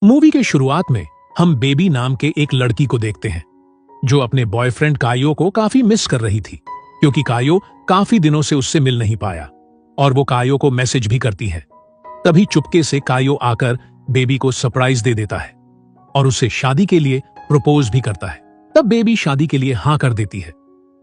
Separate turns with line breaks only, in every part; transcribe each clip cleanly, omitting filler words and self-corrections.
Movie के शुरुआत में हम बेबी नाम के एक लड़की को देखते हैं जो अपने बॉयफ्रेंड कायो को काफी मिस कर रही थी, क्योंकि कायो काफी दिनों से उससे मिल नहीं पाया और वो कायो को मैसेज भी करती है। तभी चुपके से कायो आकर बेबी को सरप्राइज दे देता है और उसे शादी के लिए प्रपोज भी करता है। तब बेबी शादी के लिए हाँ कर देती है।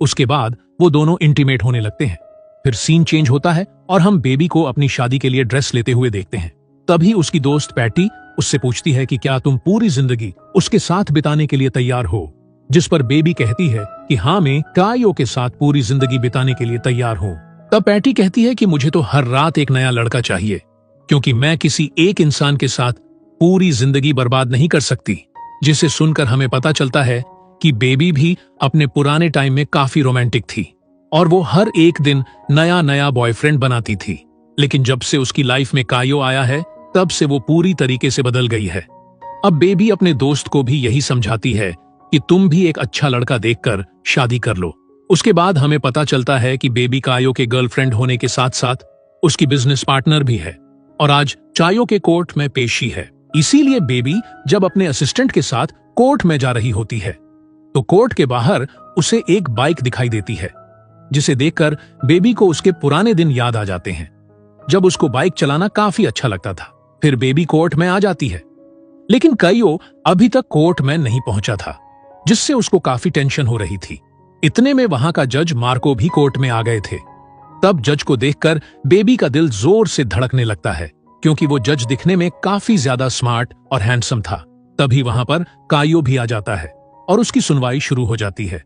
उसके बाद वो दोनों इंटीमेट होने लगते हैं। फिर सीन चेंज होता है और हम बेबी को अपनी शादी के लिए ड्रेस लेते हुए देखते हैं। तभी उसकी दोस्त पैटी उससे पूछती है कि क्या तुम पूरी जिंदगी उसके साथ बिताने के लिए तैयार हो, जिस पर बेबी कहती है कि हाँ, मैं कायो के साथ पूरी जिंदगी बिताने के लिए तैयार हूँ। तब पैटी कहती है कि मुझे तो हर रात एक नया लड़का चाहिए, क्योंकि मैं किसी एक इंसान के साथ पूरी जिंदगी बर्बाद नहीं कर सकती। जिसे सुनकर हमें पता चलता है कि बेबी भी अपने पुराने टाइम में काफी रोमांटिक थी और वो हर एक दिन नया नया बॉयफ्रेंड बनाती थी। लेकिन जब से उसकी लाइफ में कायो आया है, तब से वो पूरी तरीके से बदल गई है। अब बेबी अपने दोस्त को भी यही समझाती है कि तुम भी एक अच्छा लड़का देखकर शादी कर लो। उसके बाद हमें पता चलता है कि बेबी कायो के गर्लफ्रेंड होने के साथ साथ उसकी बिजनेस पार्टनर भी है और आज चायो के कोर्ट में पेशी है। इसीलिए बेबी जब अपने असिस्टेंट के साथ कोर्ट में जा रही होती है तो कोर्ट के बाहर उसे एक बाइक दिखाई देती है, जिसे देखकर बेबी को उसके पुराने दिन याद आ जाते हैं जब उसको बाइक चलाना काफी अच्छा लगता था। फिर बेबी कोर्ट में आ जाती है, लेकिन कायो अभी तक कोर्ट में नहीं पहुंचा था, जिससे उसको काफी टेंशन हो रही थी। इतने में वहां का जज मार्को भी कोर्ट में आ गए थे। तब जज को देखकर बेबी का दिल जोर से धड़कने लगता है, क्योंकि वो जज दिखने में काफी ज्यादा स्मार्ट और हैंडसम था। तभी वहां पर कायो भी आ जाता है और उसकी सुनवाई शुरू हो जाती है।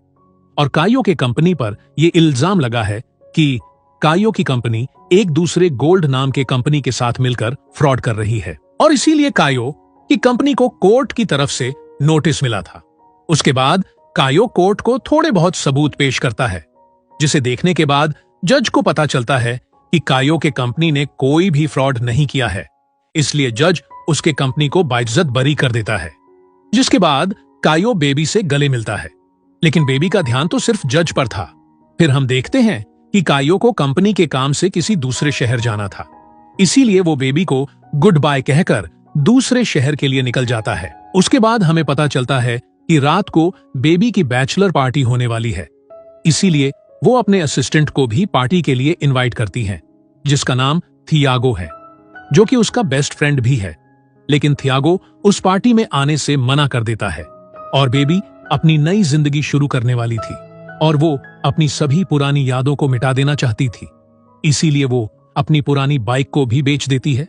और कायो के कंपनी पर यह इल्जाम लगा है कि कायो की कंपनी एक दूसरे गोल्ड नाम के कंपनी के साथ मिलकर फ्रॉड कर रही है और इसीलिए कायो की कंपनी को कोर्ट की तरफ से नोटिस मिला था। उसके बाद कायो कोर्ट को थोड़े बहुत सबूत पेश करता है, जिसे देखने के बाद जज को पता चलता है कि कायो के कंपनी ने कोई भी फ्रॉड नहीं किया है। इसलिए जज उसके कंपनी को बाइज्जत बरी कर देता है। जिसके बाद कायो बेबी से गले मिलता है, लेकिन बेबी का ध्यान तो सिर्फ जज पर था। फिर हम देखते हैं कि कायो को कंपनी के काम से किसी दूसरे शहर जाना था, इसीलिए वो बेबी को गुड बाय कहकर दूसरे शहर के लिए निकल जाता है। उसके बाद हमें पता चलता है कि रात को बेबी की बैचलर पार्टी होने वाली है, इसीलिए वो अपने असिस्टेंट को भी पार्टी के लिए इनवाइट करती है, जिसका नाम थियागो है, जो कि उसका बेस्ट फ्रेंड भी है। लेकिन थियागो उस पार्टी में आने से मना कर देता है और बेबी अपनी नई जिंदगी शुरू करने वाली थी और वो अपनी सभी पुरानी यादों को मिटा देना चाहती थी। इसीलिए वो अपनी पुरानी बाइक को भी बेच देती है,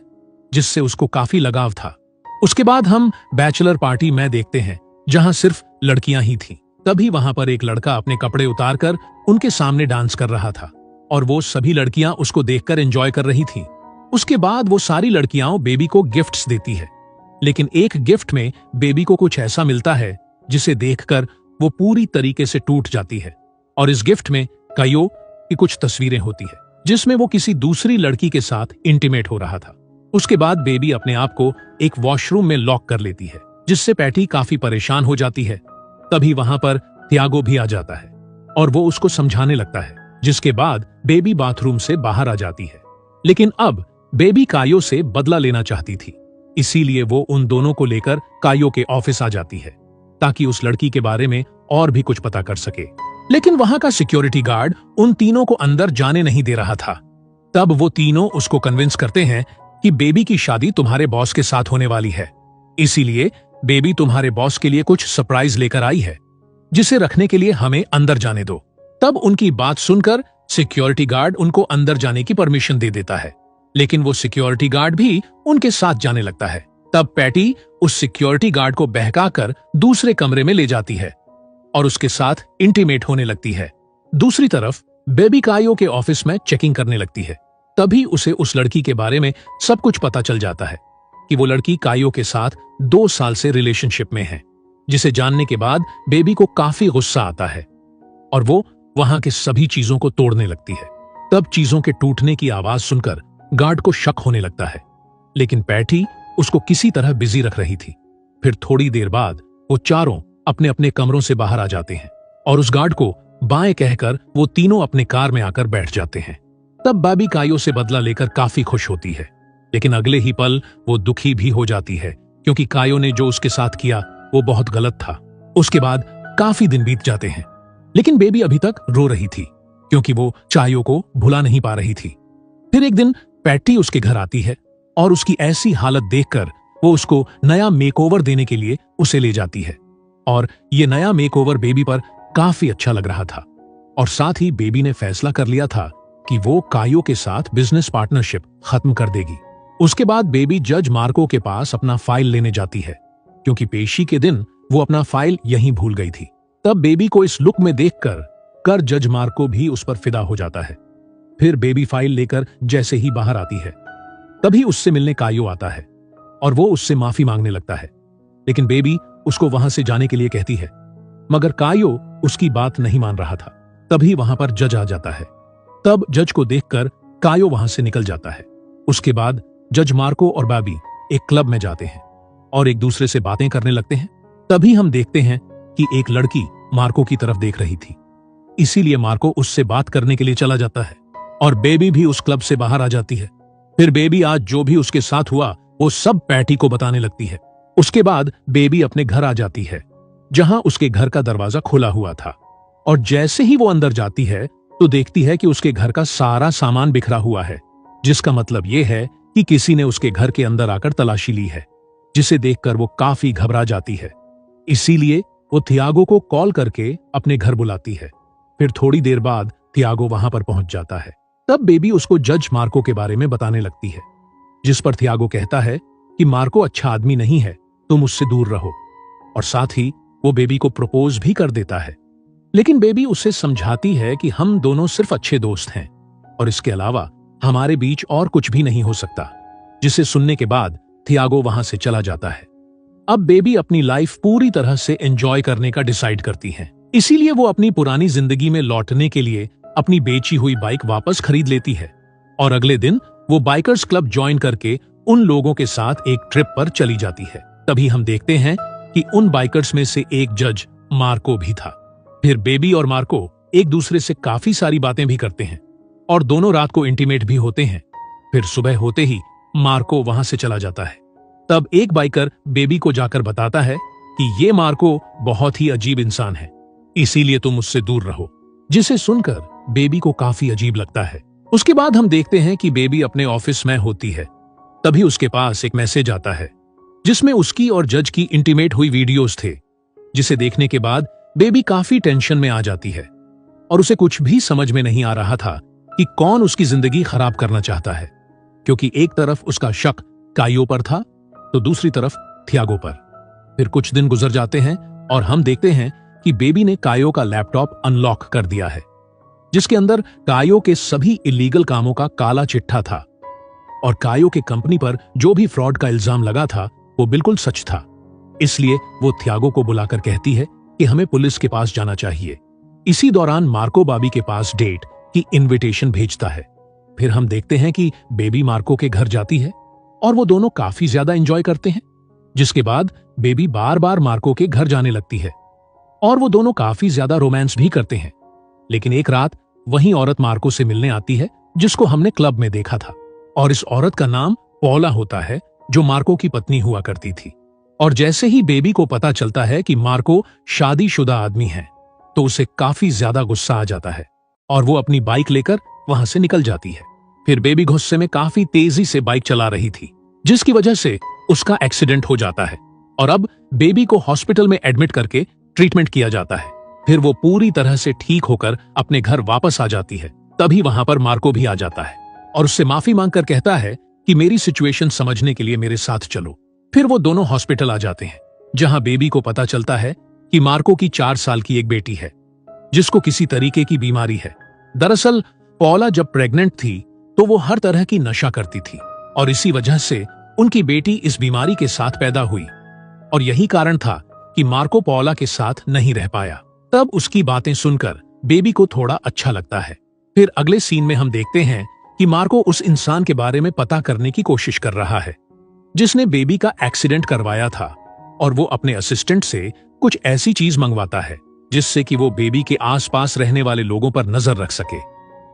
जिससे उसको काफी लगाव था। उसके बाद हम बैचलर पार्टी में देखते हैं, जहां सिर्फ लड़कियां ही थीं। तभी वहां पर एक लड़का अपने कपड़े उतारकर उनके सामने डांस कर रहा था और वो सभी लड़कियां उसको देखकर एंजॉय कर रही थीं। उसके बाद वो सारी लड़कियां बेबी को गिफ्ट्स देती है, लेकिन एक गिफ्ट में बेबी को कुछ ऐसा मिलता है जिसे देखकर वो पूरी तरीके से टूट जाती है। और इस गिफ्ट में कायो की कुछ तस्वीरें होती है, जिसमें वो किसी दूसरी लड़की के साथ इंटीमेट हो रहा था। उसके बाद बेबी अपने आप को एक वॉशरूम में लॉक कर लेती है, जिससे पैटी काफी परेशान हो जाती है। तभी वहां पर थियागो भी आ जाता है और वो उसको समझाने लगता है, जिसके बाद बेबी बाथरूम से बाहर आ जाती है। लेकिन अब बेबी कायो से बदला लेना चाहती थी, इसीलिए वो उन दोनों को लेकर कायो के ऑफिस आ जाती है, ताकि उस लड़की के बारे में और भी कुछ पता कर सके। लेकिन वहां का सिक्योरिटी गार्ड उन तीनों को अंदर जाने नहीं दे रहा था। तब वो तीनों उसको कन्विंस करते हैं कि बेबी की शादी तुम्हारे बॉस के साथ होने वाली है, इसीलिए बेबी तुम्हारे बॉस के लिए कुछ सरप्राइज लेकर आई है, जिसे रखने के लिए हमें अंदर जाने दो। तब उनकी बात सुनकर सिक्योरिटी गार्ड उनको अंदर जाने की परमिशन दे देता है, लेकिन वो सिक्योरिटी गार्ड भी उनके साथ जाने लगता है। तब पैटी उस सिक्योरिटी गार्ड को बहकाकर दूसरे कमरे में ले जाती है और उसके साथ इंटीमेट होने लगती है। दूसरी तरफ बेबी कायो के ऑफिस में चेकिंग करने लगती है। तभी उसे उस लड़की के बारे में सब कुछ पता चल जाता है कि वो लड़की कायो के साथ 2 साल से रिलेशनशिप में है, जिसे जानने के बाद बेबी को काफी गुस्सा आता है और वो वहां के सभी चीजों को तोड़ने लगती है। तब चीजों के टूटने की आवाज सुनकर गार्ड को शक होने लगता है, लेकिन पैटी उसको किसी तरह बिजी रख रही थी। फिर थोड़ी देर बाद वो चारों अपने अपने कमरों से बाहर आ जाते हैं और उस गार्ड को बाएं कहकर वो तीनों अपने कार में आकर बैठ जाते हैं। तब बेबी कायो से बदला लेकर काफी खुश होती है, लेकिन अगले ही पल वो दुखी भी हो जाती है, क्योंकि कायो ने जो उसके साथ किया वो बहुत गलत था। उसके बाद काफी दिन बीत जाते हैं, लेकिन बेबी अभी तक रो रही थी क्योंकि वो चायो को भुला नहीं पा रही थी। फिर एक दिन पैटी उसके घर आती है और उसकी ऐसी हालत देखकर वो उसको नया मेकओवर देने के लिए उसे ले जाती है। और ये नया मेकओवर बेबी पर काफी अच्छा लग रहा था और साथ ही बेबी ने फैसला कर लिया था कि वो कायो के साथ बिजनेस पार्टनरशिप खत्म कर देगी। उसके बाद बेबी जज मार्को के पास अपना फाइल लेने जाती है क्योंकि पेशी के दिन वो अपना फाइल यहीं भूल गई थी। तब बेबी को इस लुक में देखकर जज मार्को भी उस पर फिदा हो जाता है। फिर बेबी फाइल लेकर जैसे ही बाहर आती है तभी उससे मिलने कायो आता है और वो उससे माफी मांगने लगता है, लेकिन बेबी उसको वहां से जाने के लिए कहती है, मगर कायो उसकी बात नहीं मान रहा था। तभी वहां पर जज आ जाता है। तब जज को देखकर कायो वहां से निकल जाता है। उसके बाद जज मार्को और बेबी एक क्लब में जाते हैं और एक दूसरे से बातें करने लगते हैं। तभी हम देखते हैं कि एक लड़की मार्को की तरफ देख रही थी, इसीलिए मार्को उससे बात करने के लिए चला जाता है और बेबी भी उस क्लब से बाहर आ जाती है। फिर बेबी आज जो भी उसके साथ हुआ वो सब पैटी को बताने लगती है। उसके बाद बेबी अपने घर आ जाती है जहां उसके घर का दरवाजा खुला हुआ था और जैसे ही वो अंदर जाती है तो देखती है कि उसके घर का सारा सामान बिखरा हुआ है, जिसका मतलब ये है कि किसी ने उसके घर के अंदर आकर तलाशी ली है, जिसे देखकर वो काफी घबरा जाती है। इसीलिए वो थियागो को कॉल करके अपने घर बुलाती है। फिर थोड़ी देर बाद थियागो वहां पर पहुंच जाता है। तब बेबी उसको जज मार्को के बारे में बताने लगती है, जिस पर थियागो कहता है कि मार्को अच्छा आदमी नहीं है, तुम उससे दूर रहो। और साथ ही वो बेबी को प्रपोज भी कर देता है, लेकिन बेबी उसे समझाती है कि हम दोनों सिर्फ अच्छे दोस्त हैं और इसके अलावा हमारे बीच और कुछ भी नहीं हो सकता, जिसे सुनने के बाद थियागो वहां से चला जाता है। अब बेबी अपनी लाइफ पूरी तरह से एंजॉय करने का डिसाइड करती है, इसीलिए वो अपनी पुरानी जिंदगी में लौटने के लिए अपनी बेची हुई बाइक वापस खरीद लेती है और अगले दिन वो बाइकर्स क्लब ज्वाइन करके उन लोगों के साथ एक ट्रिप पर चली जाती है। तभी हम देखते हैं कि उन बाइकर्स में से एक जज मार्को भी था। फिर बेबी और मार्को एक दूसरे से काफी सारी बातें भी करते हैं और दोनों रात को इंटीमेट भी होते हैं। फिर सुबह होते ही मार्को वहां से चला जाता है। तब एक बाइकर बेबी को जाकर बताता है कि ये मार्को बहुत ही अजीब इंसान है, इसीलिए तुम उससे दूर रहो, जिसे सुनकर बेबी को काफी अजीब लगता है। उसके बाद हम देखते हैं कि बेबी अपने ऑफिस में होती है। तभी उसके पास एक मैसेज आता है जिसमें उसकी और जज की इंटीमेट हुई वीडियोस थे, जिसे देखने के बाद बेबी काफी टेंशन में आ जाती है और उसे कुछ भी समझ में नहीं आ रहा था कि कौन उसकी जिंदगी खराब करना चाहता है, क्योंकि एक तरफ उसका शक कायो पर था तो दूसरी तरफ थियागो पर। फिर कुछ दिन गुजर जाते हैं और हम देखते हैं कि बेबी ने कायो का लैपटॉप अनलॉक कर दिया है, जिसके अंदर कायो के सभी इलीगल कामों का काला चिट्ठा था और कायो के कंपनी पर जो भी फ्रॉड का इल्जाम लगा था वो बिल्कुल सच था। इसलिए वो थियागो को बुलाकर कहती है कि हमें पुलिस के पास जाना चाहिए। इसी दौरान मार्को बाबी के पास डेट की इनविटेशन भेजता है। फिर हम देखते हैं कि बेबी मार्को के घर जाती है और वो दोनों काफी ज्यादा एंजॉय करते हैं, जिसके बाद बेबी बार बार मार्को के घर जाने लगती है और वो दोनों काफी ज्यादा रोमांस भी करते हैं। लेकिन एक रात वही औरत मार्को से मिलने आती है जिसको हमने क्लब में देखा था, और इस औरत का नाम पौला होता है जो मार्को की पत्नी हुआ करती थी। और जैसे ही बेबी को पता चलता है कि मार्को शादीशुदा आदमी है तो उसे काफी ज्यादा गुस्सा आ जाता है और वो अपनी बाइक लेकर वहां से निकल जाती है। फिर बेबी गुस्से में काफी तेजी से बाइक चला रही थी, जिसकी वजह से उसका एक्सीडेंट हो जाता है और अब बेबी को हॉस्पिटल में एडमिट करके ट्रीटमेंट किया जाता है। फिर वो पूरी तरह से ठीक होकर अपने घर वापस आ जाती है। तभी वहां पर मार्को भी आ जाता है और उससे माफी मांगकर कहता है कि मेरी सिचुएशन समझने के लिए मेरे साथ चलो। फिर वो दोनों हॉस्पिटल आ जाते हैं, जहां बेबी को पता चलता है कि मार्को की 4 साल की एक बेटी है जिसको किसी तरीके की बीमारी है। दरअसल पौला जब प्रेग्नेंट थी तो वो हर तरह की नशा करती थी और इसी वजह से उनकी बेटी इस बीमारी के साथ पैदा हुई और यही कारण था कि मार्को पौला के साथ नहीं रह पाया। तब उसकी बातें सुनकर बेबी को थोड़ा अच्छा लगता है। फिर अगले सीन में हम देखते हैं कि मार्को उस इंसान के बारे में पता करने की कोशिश कर रहा है जिसने बेबी का एक्सीडेंट करवाया था, और वो अपने असिस्टेंट से कुछ ऐसी चीज मंगवाता है जिससे कि वो बेबी के आसपास रहने वाले लोगों पर नजर रख सके।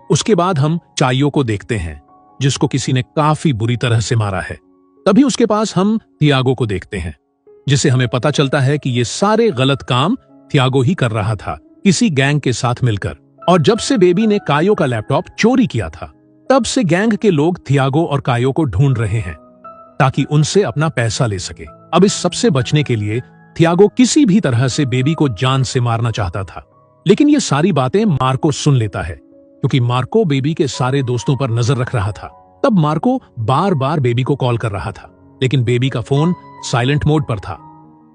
उसके बाद हम चायो को देखते हैं जिसको किसी ने काफी बुरी तरह से मारा है तभी उसके पास हम थियागो को देखते हैं, जिसे हमें पता चलता है कि ये सारे गलत काम थियागो ही कर रहा था, किसी गैंग के साथ मिलकर। और जब से बेबी ने कायो का लैपटॉप चोरी किया था, तब से गैंग के लोग थियागो और कायो को ढूंढ रहे हैं ताकि उनसे अपना पैसा ले सके। अब इस सबसे बचने के लिए थियागो किसी भी तरह से बेबी को जान से मारना चाहता था, लेकिन ये सारी बातें मार्को सुन लेता है, क्योंकि मार्को बेबी के सारे दोस्तों पर नजर रख रहा था। तब मार्को बार बार बेबी को कॉल कर रहा था, लेकिन बेबी का फोन साइलेंट मोड पर था।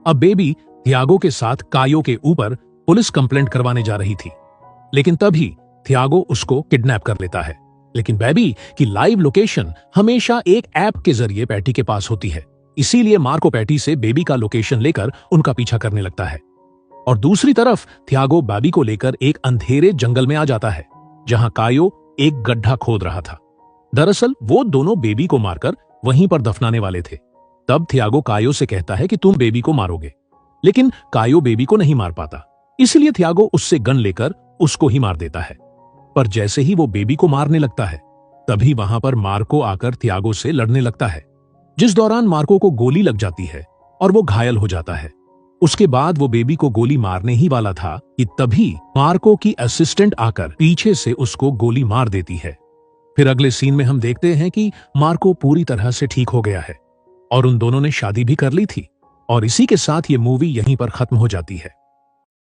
अब बेबी थियागो के साथ कायो के ऊपर पुलिस कंप्लेंट करवाने जा रही थी, लेकिन तभी थियागो उसको किडनैप कर लेता है। लेकिन बेबी की लाइव लोकेशन हमेशा एक ऐप के जरिए पैटी के पास होती है, इसीलिए मार्को पैटी से बेबी का लोकेशन लेकर उनका पीछा करने लगता है। और दूसरी तरफ थियागो बेबी को लेकर एक अंधेरे जंगल में आ जाता है, जहां कायो एक गड्ढा खोद रहा था। दरअसल वो दोनों बेबी को मारकर वहीं पर दफनाने वाले थे। तब थियागो कायो से कहता है कि तुम बेबी को मारोगे, लेकिन कायो बेबी को नहीं मार पाता, इसलिए थियागो उससे गन लेकर उसको ही मार देता है। पर जैसे ही वो बेबी को मारने लगता है, तभी वहां पर मार्को आकर थियागो से लड़ने लगता है, जिस दौरान मार्को को गोली लग जाती है और वो घायल हो जाता है। उसके बाद वो बेबी को गोली मारने ही वाला था कि तभी मार्को की असिस्टेंट आकर पीछे से उसको गोली मार देती है। फिर अगले सीन में हम देखते हैं कि मार्को पूरी तरह से ठीक हो गया है और उन दोनों ने शादी भी कर ली थी। और इसी के साथ ये मूवी यहीं पर खत्म हो जाती है।